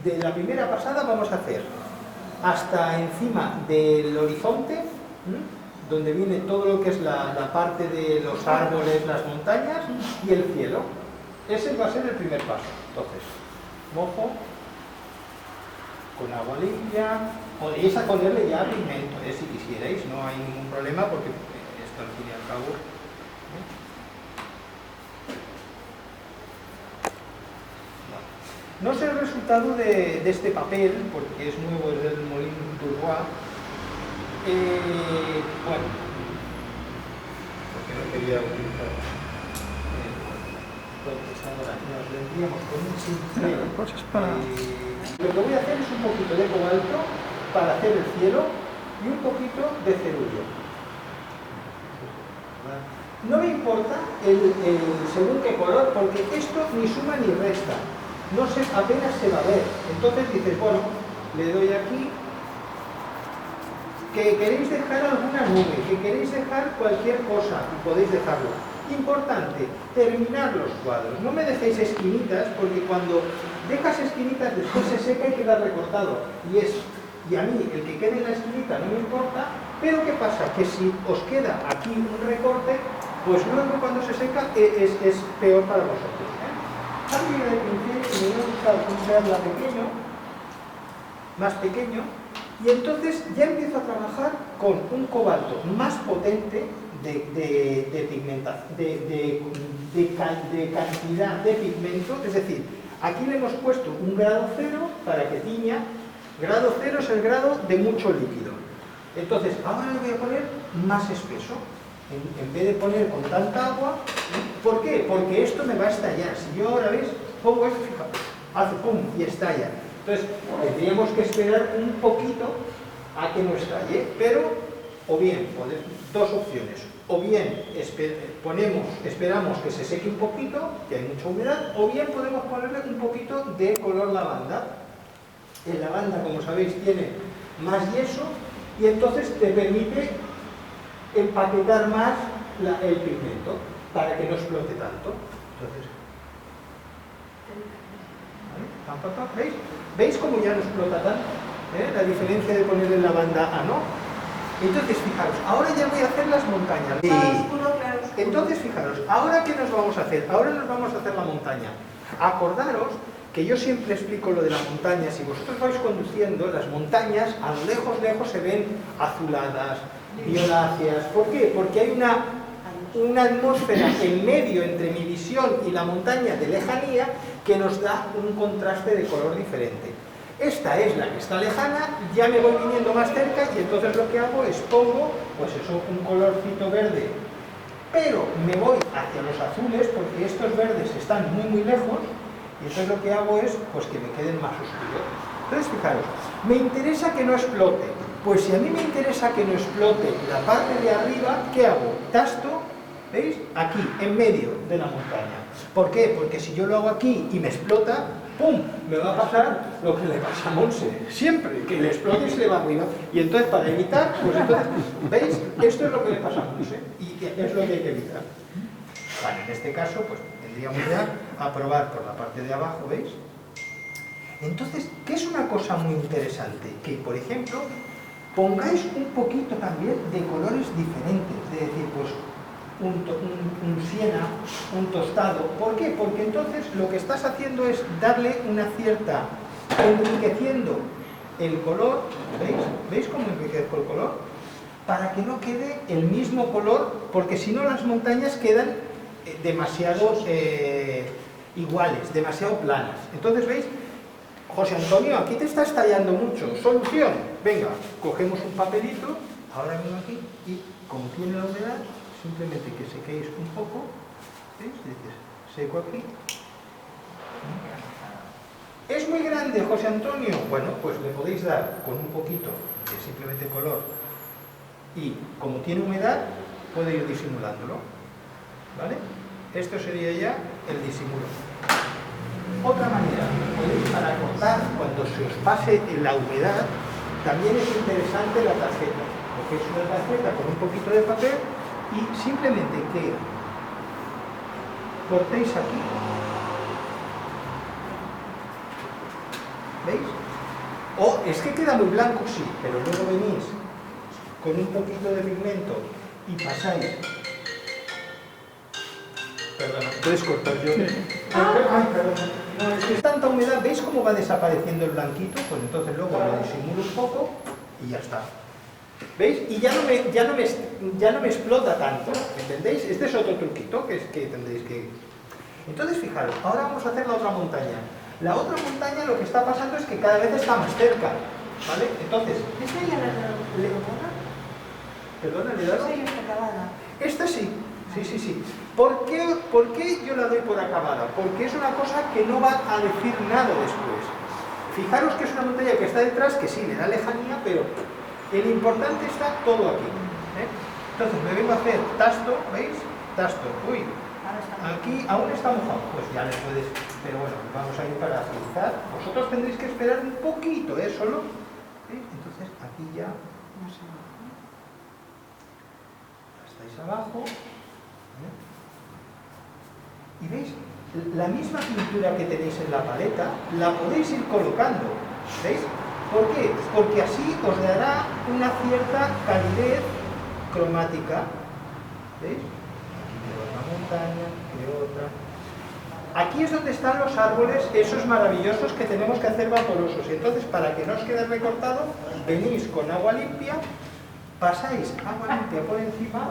de la primera pasada vamos a hacer hasta encima del horizonte, donde viene todo lo que es la parte de los árboles, las montañas y el cielo. Ese va a ser el primer paso. Entonces, mojo con agua limpia. Podríais ponerle ya pigmento, si quisierais, no hay ningún problema porque esto al fin y al cabo. No sé el resultado de este papel, porque es nuevo, es del Molino d'Urroa. Bueno, porque no quería utilizar. Entonces ahora nos vendríamos con un simple. Lo que voy a hacer es un poquito de cobalto para hacer el cielo y un poquito de cerullo. No me importa según qué color, porque esto ni suma ni resta. No sé, apenas se va a ver. Entonces dices, bueno, le doy aquí, que queréis dejar alguna nube, que queréis dejar cualquier cosa, y podéis dejarlo. Importante, terminar los cuadros. No me dejéis esquinitas, porque cuando dejas esquinitas después se seca y queda recortado. Y a mí, el que quede en la esquinita no me importa, pero ¿qué pasa? Que si os queda aquí un recorte, pues luego cuando se seca es peor para vosotros. Cambio de pincel y me voy a buscar un perla pequeño, más pequeño, y entonces ya empiezo a trabajar con un cobalto más potente de pigmentación, de cantidad de pigmento. Es decir, aquí le hemos puesto un grado 0 para que tiña. Grado 0 es el grado de mucho líquido. Entonces, ahora le voy a poner más espeso. En vez de poner con tanta agua. ¿Por qué? Porque esto me va a estallar. Si yo ahora, ¿veis? Pongo esto, fijaos, hace pum y estalla. Entonces, tendríamos que esperar un poquito a que no estalle, pero, o bien, dos opciones. O bien esperamos que se seque un poquito, que hay mucha humedad, o bien podemos ponerle un poquito de color lavanda. El lavanda, como sabéis, tiene más yeso y entonces te permite empaquetar más el pigmento para que no explote tanto. Entonces, ¿veis? ¿Veis cómo ya no explota tanto? La diferencia de ponerle lavanda a no. Entonces, fijaros, ahora ya voy a hacer las montañas. Entonces, fijaros, ¿ahora qué nos vamos a hacer? Ahora nos vamos a hacer la montaña. Acordaros que yo siempre explico lo de la montaña. Si vosotros vais conduciendo, las montañas a lo lejos se ven azuladas, violáceas. ¿Por qué? Porque hay una atmósfera en medio entre mi visión y la montaña de lejanía que nos da un contraste de color diferente. Esta es la que está lejana, ya me voy viniendo más cerca y entonces lo que hago es pongo, pues eso, un colorcito verde, pero me voy hacia los azules porque estos verdes están muy lejos y entonces lo que hago es pues que me queden más oscuros. Entonces fijaros, me interesa que no explote. Pues si a mí me interesa que no explote la parte de arriba, ¿qué hago? Tasto, ¿veis? Aquí, en medio de la montaña. ¿Por qué? Porque si yo lo hago aquí y me explota, ¡pum!, me va a pasar lo que le pasa a Monse. Siempre, que le explote y se le va arriba. Y entonces, para evitar, pues entonces, ¿veis? Esto es lo que le pasa a Monse y es lo que hay que evitar. Vale, en este caso, pues tendríamos ya a probar por la parte de abajo, ¿veis? Entonces, ¿qué es una cosa muy interesante? Que, por ejemplo, pongáis un poquito también de colores diferentes, es decir, pues un siena, un tostado. ¿Por qué? Porque entonces lo que estás haciendo es darle una cierta, enriqueciendo el color, ¿veis? ¿Veis cómo enriquezco el color? Para que no quede el mismo color, porque si no las montañas quedan demasiado iguales, demasiado planas. Entonces, ¿veis? José Antonio, aquí te está estallando mucho. Solución. Venga, cogemos un papelito, ahora vengo aquí, y como tiene la humedad, simplemente que sequéis un poco, ¿veis? Dices, seco aquí. ¿Es muy grande, José Antonio? Bueno, pues le podéis dar con un poquito de simplemente color y como tiene humedad, puede ir disimulándolo. ¿Vale? Esto sería ya el disimulo. Otra manera, podéis para cortar cuando se os pase la humedad, también es interesante la tarjeta. Cogéis una tarjeta con un poquito de papel y simplemente que cortéis aquí. ¿Veis? es que queda muy blanco, sí, pero luego venís con un poquito de pigmento y pasáis. Perdona, ¿puedes cortar yo? Sí. Ay, perdona. No, es que es tanta humedad, ¿veis cómo va desapareciendo el blanquito? Pues entonces luego lo disimulo un poco y ya está. ¿Veis? Y ya no me explota tanto, ¿entendéis? Este es otro truquito que tendréis que... Entonces, fijaros, ahora vamos a hacer la otra montaña. La otra montaña lo que está pasando es que cada vez está más cerca, ¿vale? Entonces... ¿Esta ya la he dado? ¿Perdona, le he dado? Sí, está acabada. Esta sí, sí. ¿Por qué yo la doy por acabada? Porque es una cosa que no va a decir nada después. Fijaros que es una montaña que está detrás, que sí, le da lejanía, pero el importante está todo aquí. Entonces me vengo a hacer tasto, ¿veis? Tasto, uy, aquí aún está mojado, pues ya le puedes, pero bueno, vamos a ir para agilizar. Vosotros tendréis que esperar un poquito, solo. Entonces aquí ya estáis abajo. Y veis, la misma pintura que tenéis en la paleta, la podéis ir colocando, ¿veis? ¿Por qué? Porque así os dará una cierta calidez cromática, ¿veis? Aquí veo una montaña, veo otra. Aquí es donde están los árboles, esos maravillosos que tenemos que hacer vaporosos. Y entonces, para que no os quede recortado, venís con agua limpia, pasáis agua limpia por encima.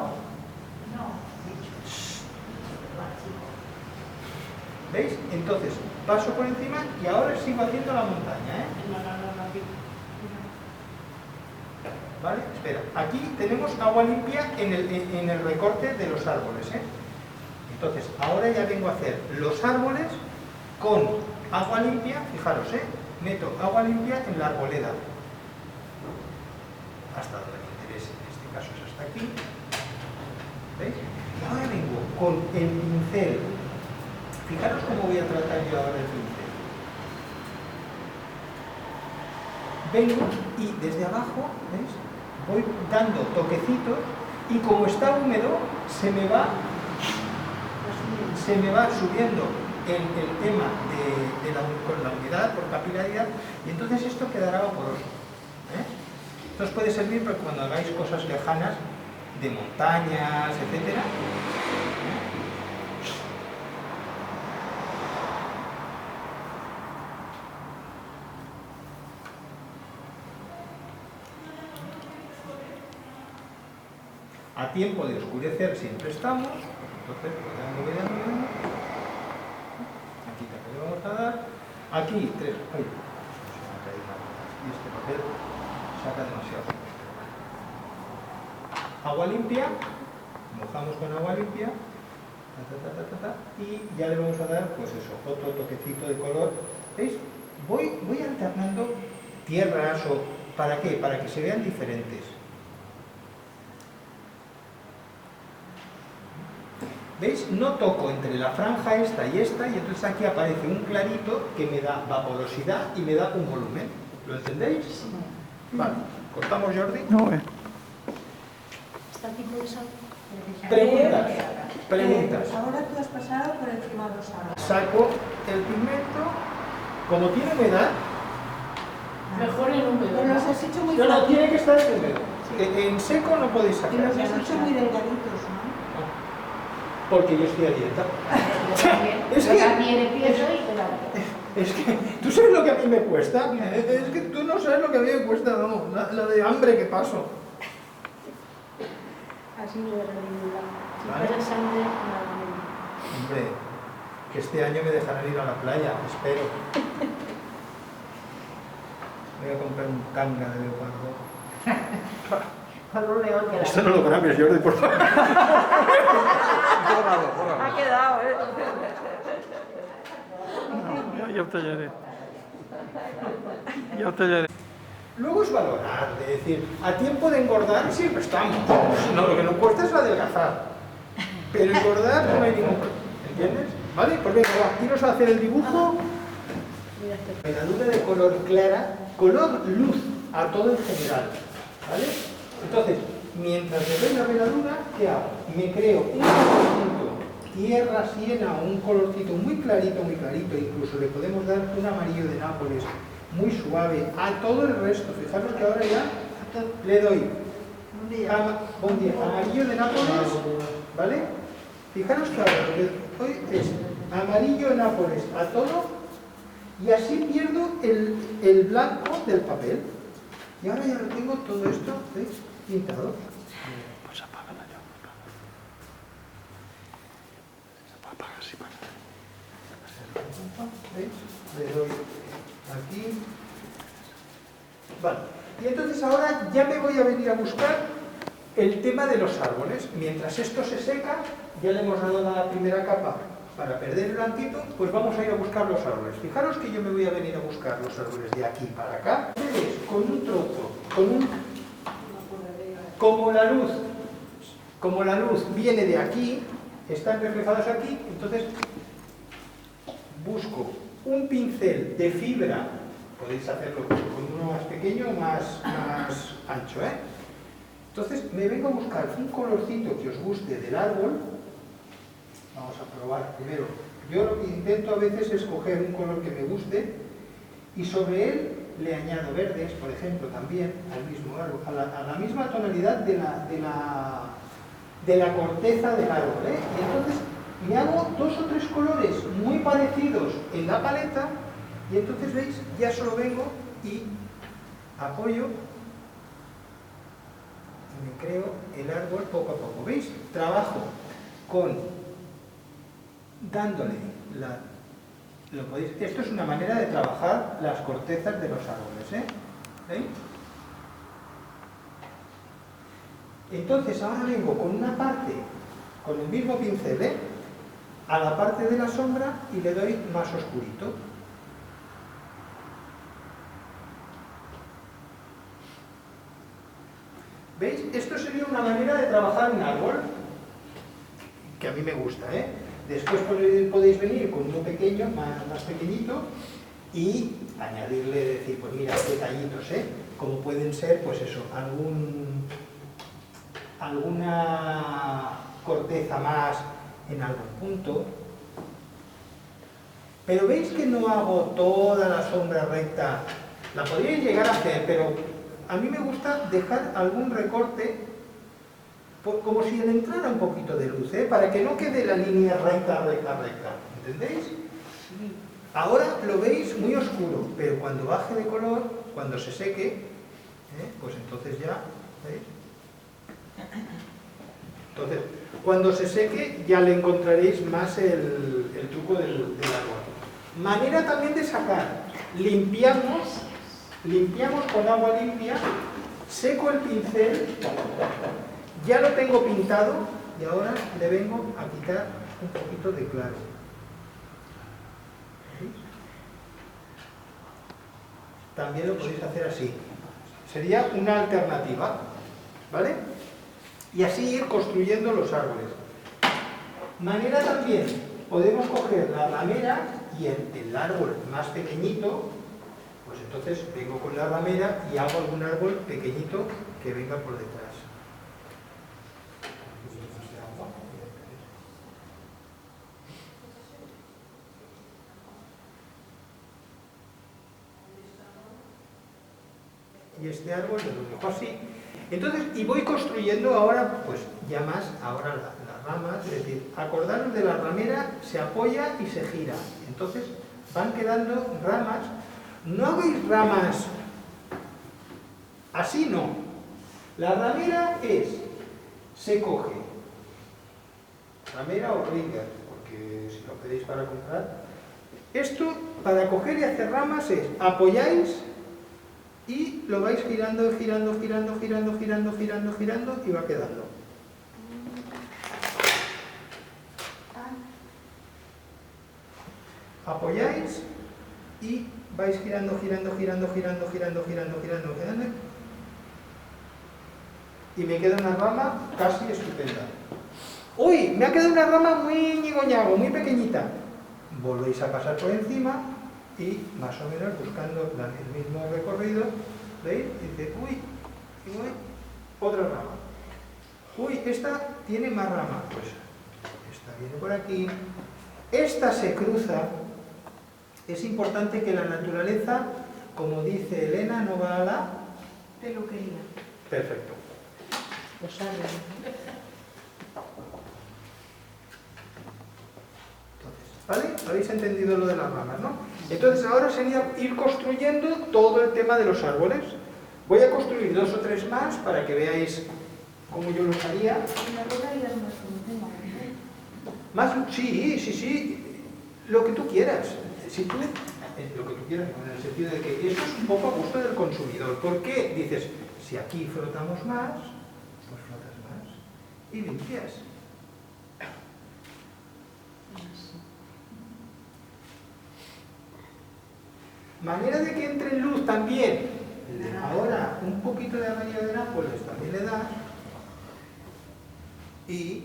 ¿Veis? Entonces, paso por encima y ahora sigo haciendo la montaña, ¿Vale? Espera, aquí tenemos agua limpia en el recorte de los árboles, Entonces, ahora ya vengo a hacer los árboles con agua limpia, fijaros, meto agua limpia en la arboleda. Hasta donde me interese, en este caso es hasta aquí. ¿Veis? Y ahora vengo con el pincel. Fijaros cómo voy a tratar yo ahora el pincel. Vengo y desde abajo, ¿veis? Voy dando toquecitos y como está húmedo, se me va subiendo el tema con la humedad, por capilaridad, y entonces esto quedará vaporoso. Esto os puede servir para cuando hagáis cosas lejanas de montañas, etcétera. A tiempo de oscurecer siempre estamos, entonces voy a mover aquí también le vamos a dar, aquí tres, ay, se me ha caído nada, y este papel saca demasiado. Agua limpia, mojamos con agua limpia, y ya le vamos a dar, pues eso, otro toquecito de color. ¿Veis? Voy alternando tierras, o ¿para qué? Para que se vean diferentes. ¿Veis? No toco entre la franja esta, y entonces aquí aparece un clarito que me da vaporosidad y me da un volumen. ¿Lo entendéis? Sí. Vale. ¿Cortamos, Jordi? No, ¿Está tipo de sal? Preguntas. Ahora tú has pasado por encima de los árboles. Saco el pigmento, como tiene humedad. Mejor en húmedo. Pero los has hecho muy No, tiene que estar en húmedo. En seco no podéis Y sacar. los has hecho muy delgaditos, ¿no? Porque yo estoy a dieta. Es que también empiezo y te la Es que, ¿tú sabes lo que a mí me cuesta? Es que tú no sabes lo que a mí me cuesta, vamos, la de hambre que paso. Así de realidad. Si Vale. fuera sangre, nada. Hombre, que este año me dejarán ir a la playa, espero. Voy a comprar un tanga de leopardo. Con un león que la... Esto no lo grabes, Jordi, por favor. Ha quedado, Ya te hallaré. Ya te hallaré. Luego es valorar, de decir, a tiempo de engordar siempre estamos. No, lo que nos cuesta es adelgazar. Pero engordar no hay ningún problema, ¿entiendes? ¿Vale? Pues venga, va, iros a hacer el dibujo. Veladura de color clara, color luz, a todo en general. ¿Vale? Entonces, mientras me doy la veladura, ¿qué hago? Me creo un colorcito, tierra, siena, un colorcito muy clarito, incluso le podemos dar un amarillo de Nápoles muy suave a todo el resto. Fijaros que ahora ya le doy buen día, amarillo de Nápoles, ¿vale? Fijaros que ahora lo que doy es amarillo de Nápoles a todo y así pierdo el blanco del papel. Y ahora ya lo tengo todo esto, ¿veis? Pintado. Pues apágala ya. Apaga, sí, para. ¿Veis? Le doy aquí. Vale. Y entonces ahora ya me voy a venir a buscar el tema de los árboles. Mientras esto se seca, ya le hemos dado la primera capa para perder el blanquito, pues vamos a ir a buscar los árboles. Fijaros que yo me voy a venir a buscar los árboles de aquí para acá. ¿Veis? Con un trozo, como la luz viene de aquí, están reflejados aquí, entonces busco un pincel de fibra, podéis hacerlo con uno más pequeño o más ancho, ¿eh? Entonces me vengo a buscar un colorcito que os guste del árbol. Vamos a probar primero. Yo lo que intento a veces es coger un color que me guste y sobre él le añado verdes, por ejemplo, también al mismo árbol, a la misma tonalidad de la corteza del árbol, ¿eh? Y entonces me hago 2 o 3 colores muy parecidos en la paleta y entonces, ¿veis? Ya solo vengo y apoyo y me creo el árbol poco a poco. ¿Veis? Trabajo dándole esto es una manera de trabajar las cortezas de los árboles, ¿eh? ¿Veis? Entonces ahora vengo con una parte, con el mismo pincel, ¿eh? A la parte de la sombra y le doy más oscurito. ¿Veis? Esto sería una manera de trabajar un árbol que a mí me gusta, ¿eh? Después podéis venir con uno pequeño, más pequeñito, y añadirle, decir, pues mira, detallitos, ¿eh? Como pueden ser, pues eso, alguna corteza más en algún punto. Pero veis que no hago toda la sombra recta. La podríais llegar a hacer, pero a mí me gusta dejar algún recorte como si le entrara un poquito de luz, ¿eh? Para que no quede la línea recta, ¿entendéis? Ahora lo veis muy oscuro, pero cuando baje de color, cuando se seque, pues entonces ya, ¿veis? Entonces, cuando se seque ya le encontraréis más el truco del árbol. Manera también de sacar, limpiamos con agua limpia, seco el pincel, ya lo tengo pintado y ahora le vengo a quitar un poquito de claro. ¿Veis? También lo podéis hacer así. Sería una alternativa, ¿vale? Y así ir construyendo los árboles. Manera también, podemos coger la ramera y el árbol más pequeñito, pues entonces vengo con la ramera y hago algún árbol pequeñito que venga por detrás. Y este árbol lo dejo así. Entonces, y voy construyendo ahora, pues ya más, ahora las ramas, es decir, acordaros de la ramera, se apoya y se gira. Entonces, van quedando ramas. No hagáis ramas así, no. La ramera se coge, ramera o rigger, porque si lo pedís para comprar. Esto, para coger y hacer ramas es, apoyáis y lo vais girando y va quedando. Apoyáis y vais girando y me queda una rama casi estupenda. ¡Uy! Me ha quedado una rama muy ñigoñago, muy pequeñita. Volvéis a pasar por encima y más o menos buscando el mismo recorrido, ¿veis? Dice, uy, otra rama. Uy, esta tiene más rama. Pues esta viene por aquí. Esta se cruza. Es importante que la naturaleza como dice Elena, no va a la... Peluquería. Perfecto. Pues sale. ¿Vale? ¿Habéis entendido lo de las ramas, no? Entonces ahora sería ir construyendo todo el tema de los árboles. Voy a construir 2 o 3 más para que veáis cómo yo los haría. Y la roca ya es más como tema. Más, sí, lo que tú quieras. Si tú, lo que tú quieras, en el sentido de que esto es un poco a gusto del consumidor. ¿Por qué? Dices, si aquí frotamos más, pues frotas más y limpias. Manera de que entre luz también. Ahora un poquito de amarillo de Nápoles también le das y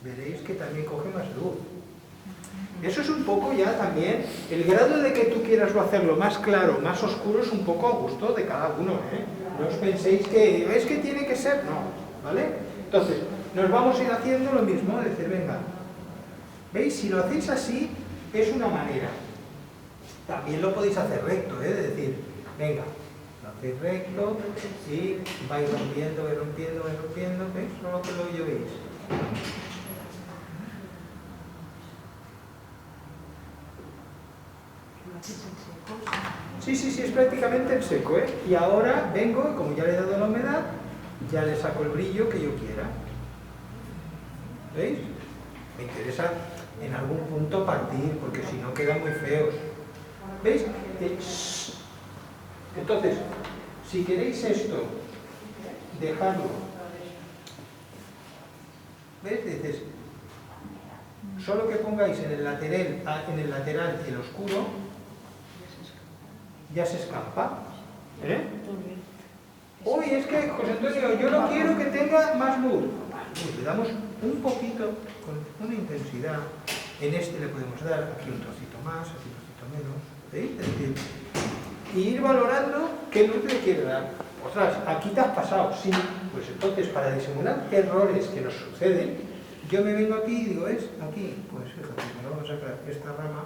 veréis que también coge más luz. Eso es un poco ya también, el grado de que tú quieras hacerlo más claro, más oscuro, es un poco a gusto de cada uno, ¿eh? No os penséis que es que tiene que ser, no, ¿vale? Entonces, nos vamos a ir haciendo lo mismo, decir, venga, ¿veis? Si lo hacéis así, es una manera. También lo podéis hacer recto, ¿eh? Es decir, venga, lo hacéis recto y vais rompiendo, ¿veis? Solo que lo llevéis. Sí, es prácticamente en seco, ¿eh? Y ahora vengo, como ya le he dado la humedad, ya le saco el brillo que yo quiera. ¿Veis? Me interesa en algún punto partir, porque si no quedan muy feos. ¿Veis? Entonces, si queréis esto, dejadlo. ¿Veis? Dices, solo que pongáis en el lateral el oscuro, ya se escampa. ¿Eh? Uy, es que, José Antonio, yo no quiero que tenga más luz. Pues le damos un poquito, con una intensidad. En este le podemos dar aquí un trocito más, aquí un trocito menos. ¿Veis? Es decir, y ir valorando qué luz le quiere dar. Ostras, aquí te has pasado, sí. Pues entonces, para disimular errores que nos suceden, yo me vengo aquí y digo, ¿es? Aquí. Pues fíjate, me vamos a sacar esta rama.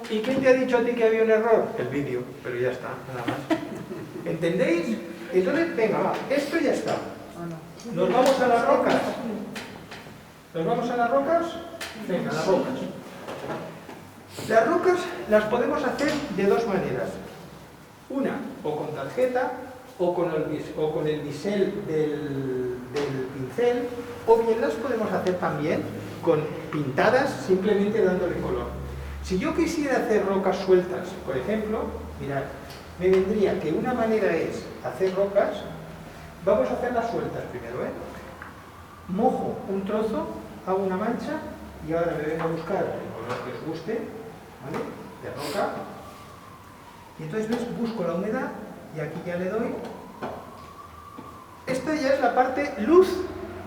¿Y quién te ha dicho a ti que había un error? El vídeo, pero ya está, nada más. ¿Entendéis? Entonces, venga, va, esto ya está. Nos vamos a las rocas. ¿Nos vamos a las rocas? Venga, las rocas. Las rocas las podemos hacer de 2 maneras. Una, o con tarjeta, o con el bisel del pincel, o bien las podemos hacer también con pintadas, simplemente dándole color. Si yo quisiera hacer rocas sueltas, por ejemplo, mirad, me vendría que una manera es hacer rocas, vamos a hacerlas sueltas primero, ¿eh? Mojo un trozo, hago una mancha y ahora me vengo a buscar el color que os guste, ¿vale? De roca. Y entonces, ¿ves? Busco la humedad y aquí ya le doy. Esta ya es la parte luz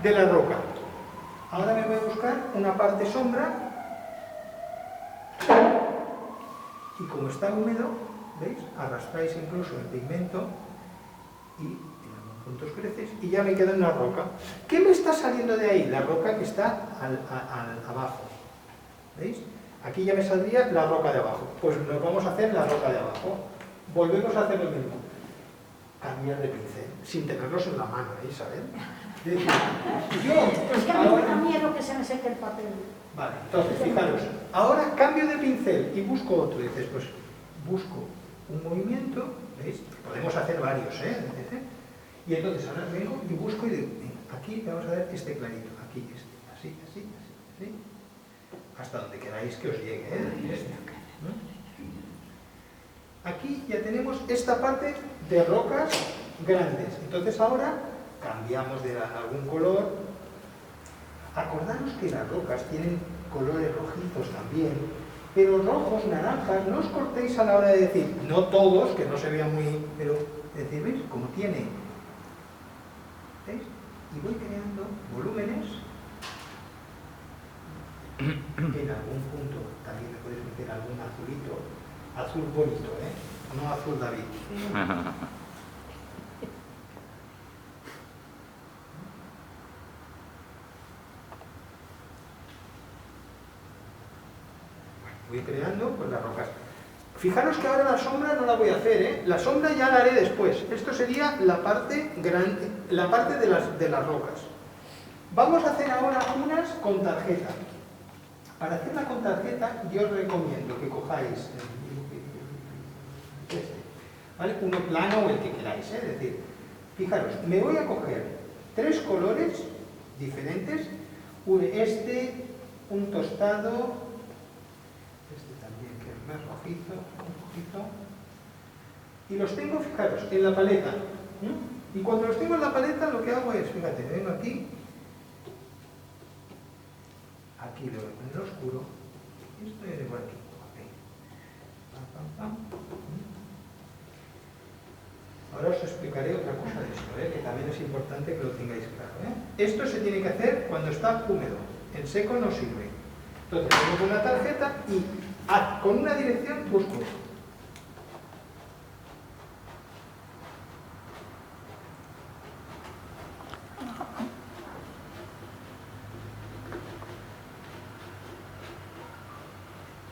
de la roca. Ahora me voy a buscar una parte sombra. Y como está húmedo, ¿veis? Arrastráis incluso el pigmento y en algún punto os creces y ya me queda una roca. ¿Qué me está saliendo de ahí? La roca que está abajo. ¿Veis? Aquí ya me saldría la roca de abajo. Pues nos vamos a hacer la roca de abajo. Volvemos a hacer lo mismo. Cambiar de pincel, sin tenerlos en la mano, ¿eh? ¿Sabes? Es que a mí me da miedo que se me seque el papel. Vale, entonces, fijaros, ahora cambio de pincel y busco otro. Dices, pues busco un movimiento, ¿veis? Podemos hacer varios, ¿eh? Y entonces ahora vengo y busco y digo, aquí vamos a ver este clarito, aquí este, así, hasta donde queráis que os llegue, ¿eh? Aquí ya tenemos esta parte de rocas grandes. Entonces ahora cambiamos de algún color. Acordaros que las rocas tienen colores rojizos también, pero rojos, naranjas, no os cortéis a la hora de decir, no todos, que no se vea muy, pero decir, ¿veis? Como tiene, ¿veis? Y voy creando volúmenes. En algún punto también me podéis meter algún azulito, azul bonito, ¿eh? No azul David. Voy creando pues las rocas. Fijaros que ahora la sombra no la voy a hacer, ¿eh? La sombra ya la haré después. Esto sería la parte grande, la parte de las rocas. Vamos a hacer ahora unas con tarjeta. Para hacerla con tarjeta, yo os recomiendo que cojáis este, ¿vale? Uno plano o el que queráis, ¿eh? Es decir, fijaros, me voy a coger 3 colores diferentes, un tostado, este también que es más rojizo, un poquito, y los tengo, fijaros, en la paleta. Y cuando los tengo en la paleta, lo que hago es, fíjate, vengo aquí le voy a poner oscuro, y esto viene por aquí, okay. Ahora os explicaré otra cosa de esto, que también es importante que lo tengáis claro. Esto se tiene que hacer cuando está húmedo, en seco no sirve. Entonces, pongo una tarjeta y con una dirección busco.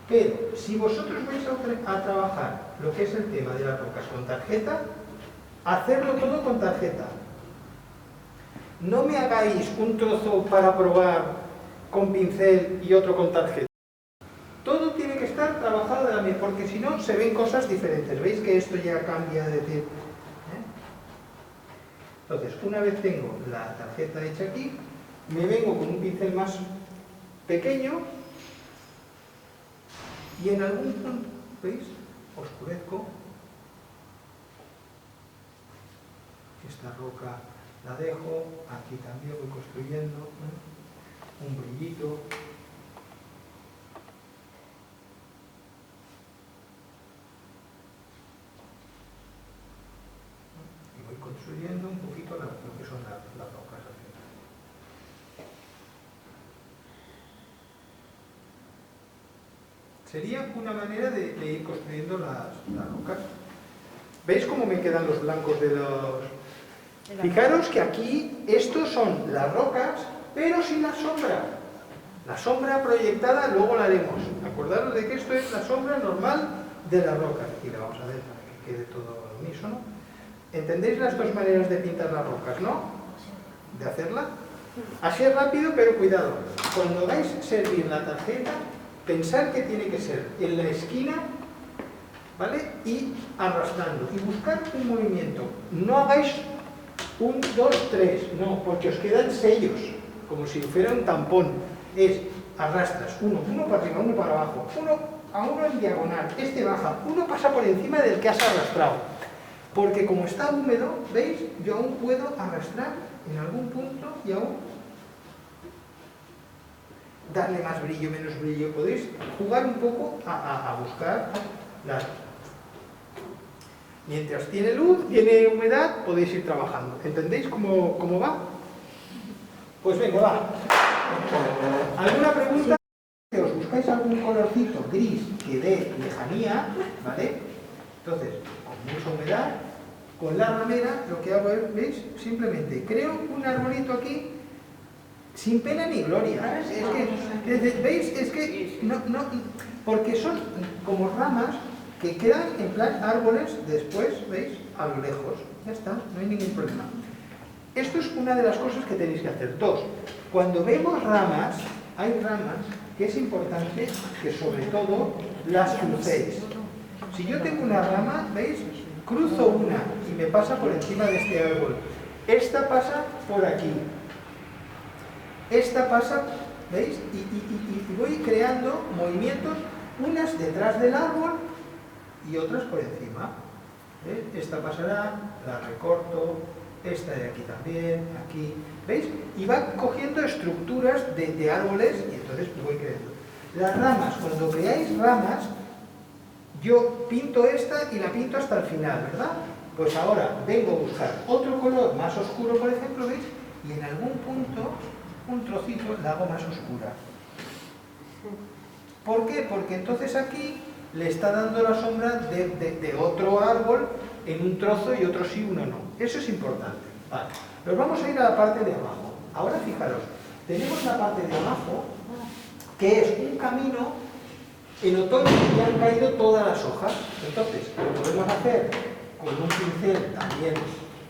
Pero si vosotros vais a trabajar lo que es el tema de las rocas con tarjeta, hacerlo todo con tarjeta. No me hagáis un trozo para probar con pincel y otro con tarjeta. Todo tiene que estar trabajado de la misma, porque si no se ven cosas diferentes. ¿Veis que esto ya cambia de decir? Entonces, una vez tengo la tarjeta hecha aquí, me vengo con un pincel más pequeño y en algún punto, ¿veis? Oscurezco. Esta roca la dejo, aquí también voy construyendo un brillito. Y voy construyendo un poquito lo que son las rocas al final. Sería una manera de ir construyendo las rocas. ¿Veis cómo me quedan los blancos de los...? Fijaros que aquí estos son las rocas, pero sin la sombra. La sombra proyectada luego la haremos. Acordaros de que esto es la sombra normal de la roca. Aquí la vamos a ver para que quede todo al unísono. ¿Entendéis las dos maneras de pintar las rocas, no? De hacerla. Así es rápido, pero cuidado. Cuando vais a servir la tarjeta, pensad que tiene que ser en la esquina, ¿vale? Y arrastrando. Y buscar un movimiento. No hagáis 1, 2, 3, no, porque os quedan sellos, como si fuera un tampón. Es, arrastras, uno para arriba, uno para abajo, uno en diagonal, este baja, uno pasa por encima del que has arrastrado. Porque como está húmedo, ¿veis? Yo aún puedo arrastrar en algún punto y aún darle más brillo, menos brillo. Podéis jugar un poco a buscar las... Mientras tiene luz, tiene humedad, podéis ir trabajando. ¿Entendéis cómo va? Pues venga, va. ¿Alguna pregunta? Si os buscáis algún colorcito gris que dé lejanía, ¿vale? Entonces, con mucha humedad, con la ramera, lo que hago es, ¿veis? Simplemente creo un arbolito aquí sin pena ni gloria. ¿Veis? Es que no, porque son como ramas que quedan en plan árboles después, ¿veis? A lo lejos. Ya está, no hay ningún problema. Esto es una de las cosas que tenéis que hacer. 2. Cuando vemos ramas, hay ramas que es importante que sobre todo las crucéis. Si yo tengo una rama, ¿veis? Cruzo una y me pasa por encima de este árbol. Esta pasa por aquí. Esta pasa, ¿veis? Y voy creando movimientos, unas detrás del árbol y otras por encima. ¿Veis? Esta pasará, la recorto, esta de aquí también, aquí, ¿veis? Y va cogiendo estructuras de árboles y entonces voy creando. Las ramas, cuando veáis ramas, yo pinto esta y la pinto hasta el final, ¿verdad? Pues ahora vengo a buscar otro color más oscuro, por ejemplo, ¿veis? Y en algún punto, un trocito, la hago más oscura. ¿Por qué? Porque entonces aquí le está dando la sombra de otro árbol en un trozo y otro sí, uno no. Eso es importante. Vale. Pero vamos a ir a la parte de abajo. Ahora fijaros, tenemos la parte de abajo, que es un camino En otoño ya han caído todas las hojas, entonces lo podemos hacer con un pincel también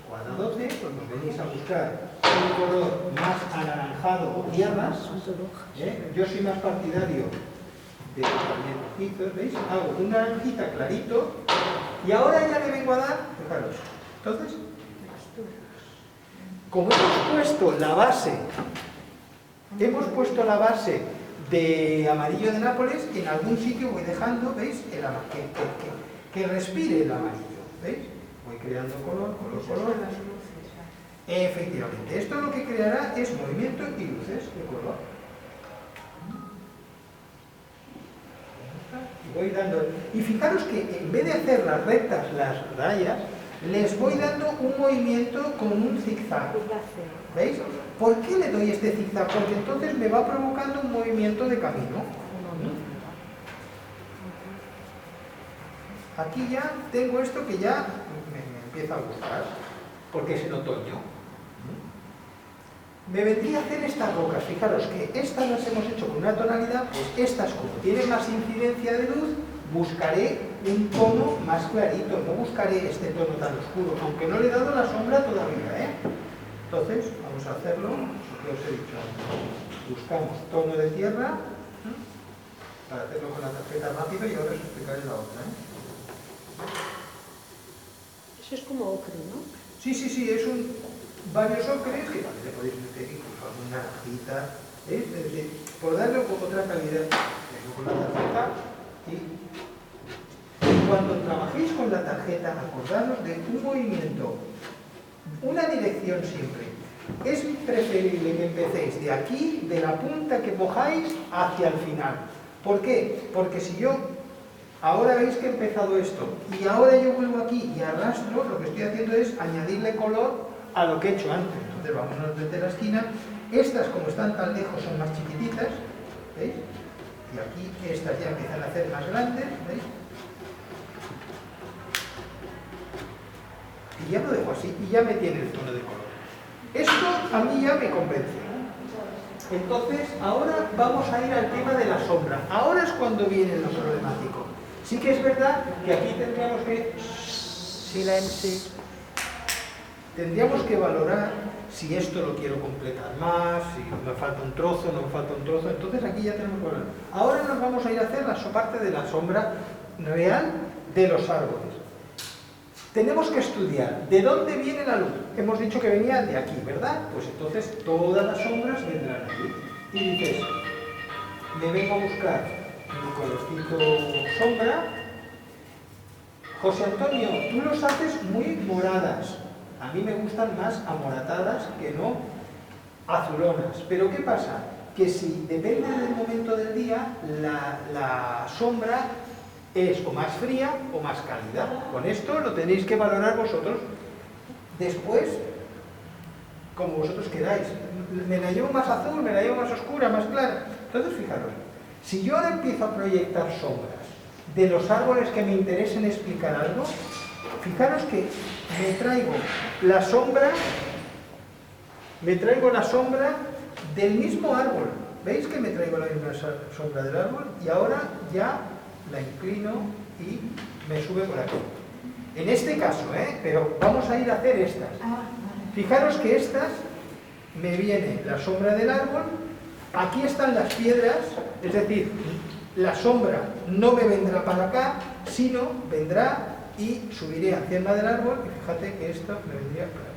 cuadradote, pues nos venís a buscar un color más anaranjado o tierras. Yo soy más partidario de también rojizos, ¿veis? Hago un naranjita clarito y ahora ya le vengo a dar, fijaros, entonces, como hemos puesto la base de amarillo de Nápoles, en algún sitio voy dejando, ¿veis? Que respire el amarillo, ¿veis? Voy creando color. Efectivamente, esto lo que creará es movimiento y luces de color. Y voy dando, y fijaros que en vez de hacer las rectas, las rayas, les voy dando un movimiento con un zigzag. ¿Veis? ¿Por qué le doy este zigzag? Porque entonces me va provocando un movimiento de camino. Aquí ya tengo esto que ya me empieza a gustar, porque es en otoño. Me vendría a hacer estas rocas. Fijaros que estas las hemos hecho con una tonalidad, pues estas, como tienen más incidencia de luz, buscaré un tono más clarito, no buscaré este tono tan oscuro, aunque no le he dado la sombra todavía, ¿eh? Entonces, vamos a hacerlo, lo que os he dicho antes. Buscamos tono de tierra, para hacerlo con la tarjeta rápido, y ahora os explicaré la otra, ¿eh? Eso es como ocre, ¿no? Sí, es varios ocres que también le podéis meter incluso alguna naranjita, por darle otra calidad. Vengo con la tarjeta y cuando trabajéis con la tarjeta, acordaros de un movimiento, una dirección siempre. Es preferible que empecéis de aquí, de la punta que mojáis, hacia el final. ¿Por qué? Porque si yo ahora veis que he empezado esto y ahora yo vuelvo aquí y arrastro, lo que estoy haciendo es añadirle color a lo que he hecho antes. Entonces vamos desde la esquina. Estas, como están tan lejos, son más chiquititas, ¿veis? Y aquí estas ya empiezan a ser más grandes, ¿veis? Y ya lo dejo así y ya me tiene el tono de color. Esto a mí ya me convence. Entonces ahora vamos a ir al tema de la sombra. Ahora es cuando viene lo problemático. Sí que es verdad que aquí tendríamos que tendríamos que valorar si esto lo quiero completar más, si me falta un trozo, no me falta un trozo. Entonces aquí ya tenemos que valorar. Ahora nos vamos a ir a hacer la parte de la sombra real de los árboles. Tenemos que estudiar de dónde viene la luz. Hemos dicho que venía de aquí, ¿verdad? Pues entonces todas las sombras vendrán aquí. Y dices, me vengo a buscar mi colorcito sombra. José Antonio, tú los haces muy moradas. A mí me gustan más amoratadas que no azulonas. Pero ¿qué pasa? Que si depende del momento del día, la sombra es o más fría o más cálida. Con esto lo tenéis que valorar vosotros. Después, como vosotros queráis. Me la llevo más azul, me la llevo más oscura, más clara. Entonces, fijaros, si yo ahora empiezo a proyectar sombras de los árboles que me interesen explicar algo, fijaros que me traigo la sombra del mismo árbol. ¿Veis que me traigo la misma sombra del árbol? Y ahora ya la inclino y me sube por aquí. En este caso, pero vamos a ir a hacer estas. Fijaros que estas me viene la sombra del árbol, aquí están las piedras, es decir, la sombra no me vendrá para acá, sino vendrá y subiré hacia encima del árbol, y fíjate que esto me vendría para acá.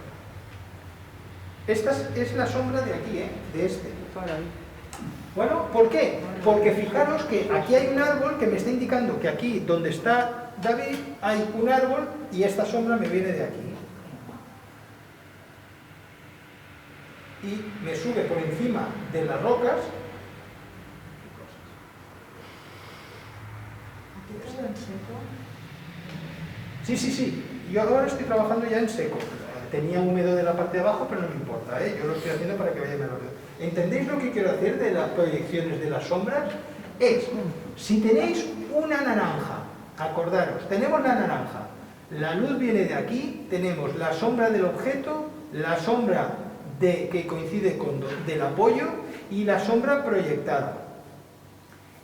Esta es la sombra de aquí, de este. Bueno, ¿por qué? Porque fijaros que aquí hay un árbol que me está indicando que aquí, donde está David, hay un árbol y esta sombra me viene de aquí. Y me sube por encima de las rocas. Sí. Yo ahora estoy trabajando ya en seco. Tenía húmedo de la parte de abajo, pero no me importa, yo lo estoy haciendo para que vaya más rápido. ¿Entendéis lo que quiero hacer de las proyecciones de las sombras? Es, si tenéis una naranja, acordaros, tenemos la naranja, la luz viene de aquí, tenemos la sombra del objeto, la sombra que coincide con del apoyo y la sombra proyectada.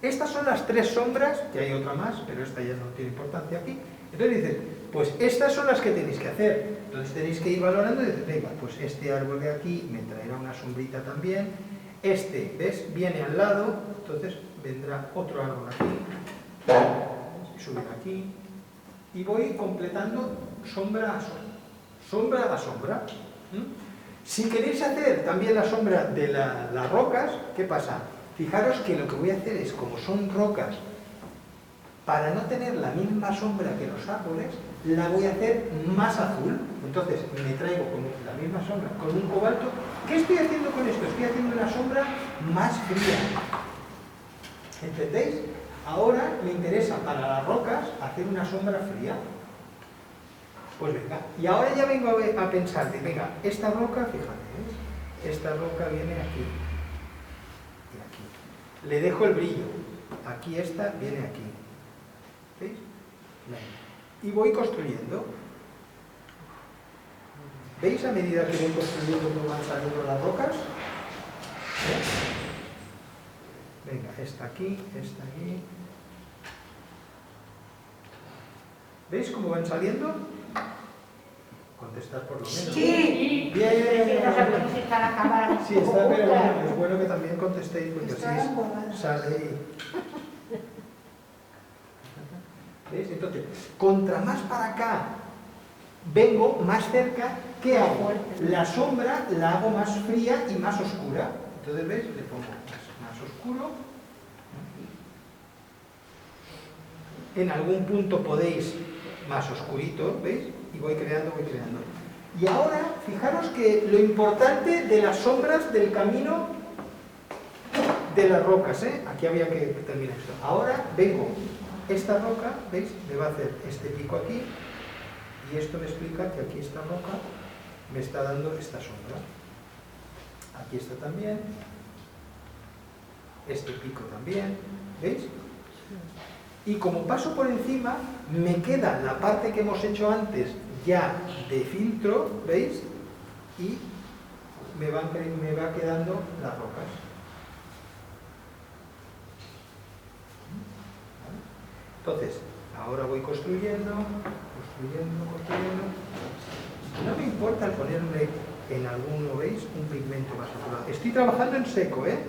Estas son las tres sombras, que hay otra más, pero esta ya no tiene importancia aquí. Entonces dices, pues estas son las que tenéis que hacer. Entonces tenéis que ir valorando y decir, venga, pues este árbol de aquí me traerá una sombrita también. Este, ¿ves? Viene al lado, entonces vendrá otro árbol aquí, subir aquí, y voy completando sombra a sombra. Sombra a sombra. Si queréis hacer también la sombra de las rocas, ¿qué pasa? Fijaros que lo que voy a hacer es, como son rocas, para no tener la misma sombra que los árboles, la voy a hacer más azul. Entonces me traigo con la misma sombra, con un cobalto. ¿Qué estoy haciendo con esto? Estoy haciendo una sombra más fría. ¿Entendéis? Ahora me interesa para las rocas hacer una sombra fría. Pues venga, y ahora ya vengo a pensar de, venga, esta roca, fíjate, ¿ves? Esta roca viene aquí y aquí. Le dejo el brillo. Aquí esta viene aquí. ¿Veis? Y voy construyendo. ¿Veis a medida que voy construyendo cómo van saliendo las rocas? Venga, esta aquí, esta aquí. ¿Veis cómo van saliendo? Contestar por lo menos. Sí. Bien. No sabemos si está la cámara. Sí, está, pero bueno, es bueno que también contestéis porque así sale ahí. ¿Veis? Entonces, contra más para acá vengo, más cerca, ¿qué hago? La sombra la hago más fría y más oscura. Entonces, ¿veis? Le pongo más oscuro. En algún punto podéis más oscurito, ¿veis? Y voy creando, voy creando. Y ahora, fijaros que lo importante de las sombras del camino de las rocas, ¿eh? Aquí había que terminar esto. Ahora vengo, esta roca, ¿veis? Me va a hacer este pico aquí, y esto me explica que aquí esta roca me está dando esta sombra. Aquí está también, este pico también, ¿veis? Y como paso por encima, me queda la parte que hemos hecho antes ya de filtro, ¿veis? Y me va quedando las rocas. Entonces, ahora voy construyendo. No me importa el ponerle en alguno, ¿veis? Un pigmento más saturado. Estoy trabajando en seco, ¿eh?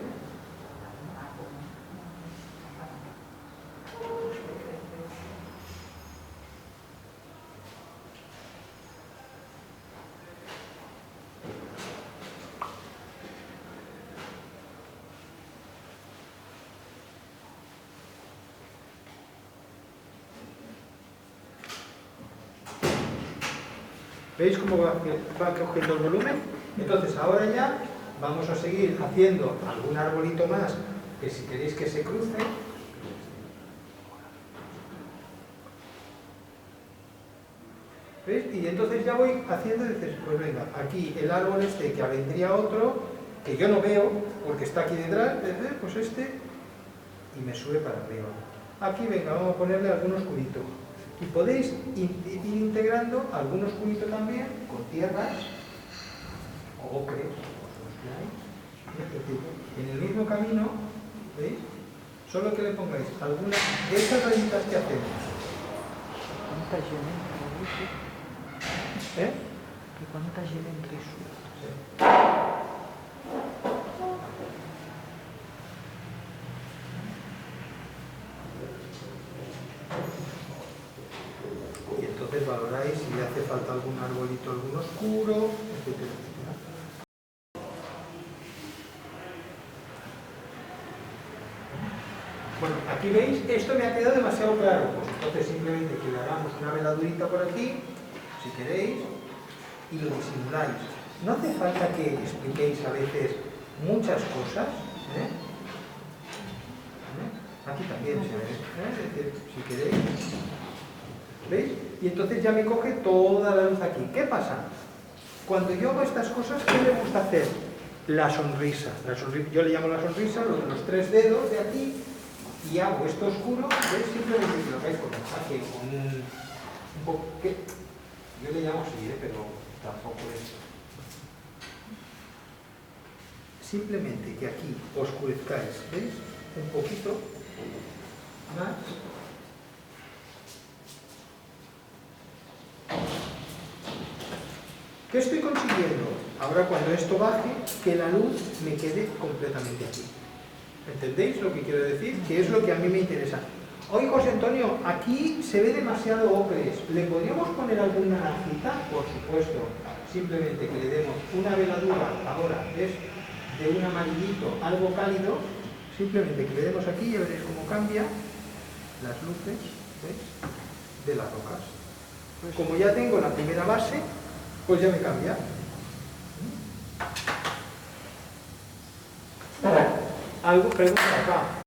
¿Veis cómo va cogiendo el volumen? Entonces ahora ya vamos a seguir haciendo algún arbolito más que si queréis que se cruce. ¿Veis? Y entonces ya voy haciendo, dices, pues venga, aquí el árbol este que vendría otro, que yo no veo porque está aquí detrás, pues este, y me sube para arriba. Aquí venga, vamos a ponerle algún oscurito. Y podéis ir integrando algún oscurito también con tierras o ocres, en el mismo camino, ¿veis? Solo que le pongáis algunas de estas rayitas que hacemos. ¿Eh? Que quanta gent entre surt. Sí. Y entonces valoráis si le hace falta algún arbolito, algún oscuro, etcétera, etcétera. Bueno, aquí veis, esto me ha quedado demasiado claro, pues entonces simplemente quedáramos una veladurita por aquí, si queréis, y lo disimuláis. No hace falta que expliquéis a veces muchas cosas, ¿eh? Aquí también se ve, es decir, si queréis, ¿veis? Y entonces ya me coge toda la luz aquí. ¿Qué pasa? Cuando yo hago estas cosas, ¿qué me gusta hacer? La sonrisa. Yo le llamo la sonrisa, lo de los 3 dedos de aquí, y hago esto oscuro, ¿veis? Simplemente que lo veis con un poco, que yo le llamo así, pero tampoco es. Simplemente que aquí oscurezcáis, ¿veis? Un poquito, Más. ¿Qué estoy consiguiendo? Ahora cuando esto baje, que la luz me quede completamente aquí. ¿Entendéis lo que quiero decir? Que es lo que a mí me interesa. Oye, José Antonio, aquí se ve demasiado ocres. ¿Le podríamos poner alguna naranjita? Por supuesto. Simplemente que le demos una veladura, ahora es de un amarillito algo cálido. Simplemente que le demos aquí, ya veréis cómo cambia las luces, ¿veis? De las rocas. Como ya tengo la primera base, pues ya me cambia. Algo pregunta acá.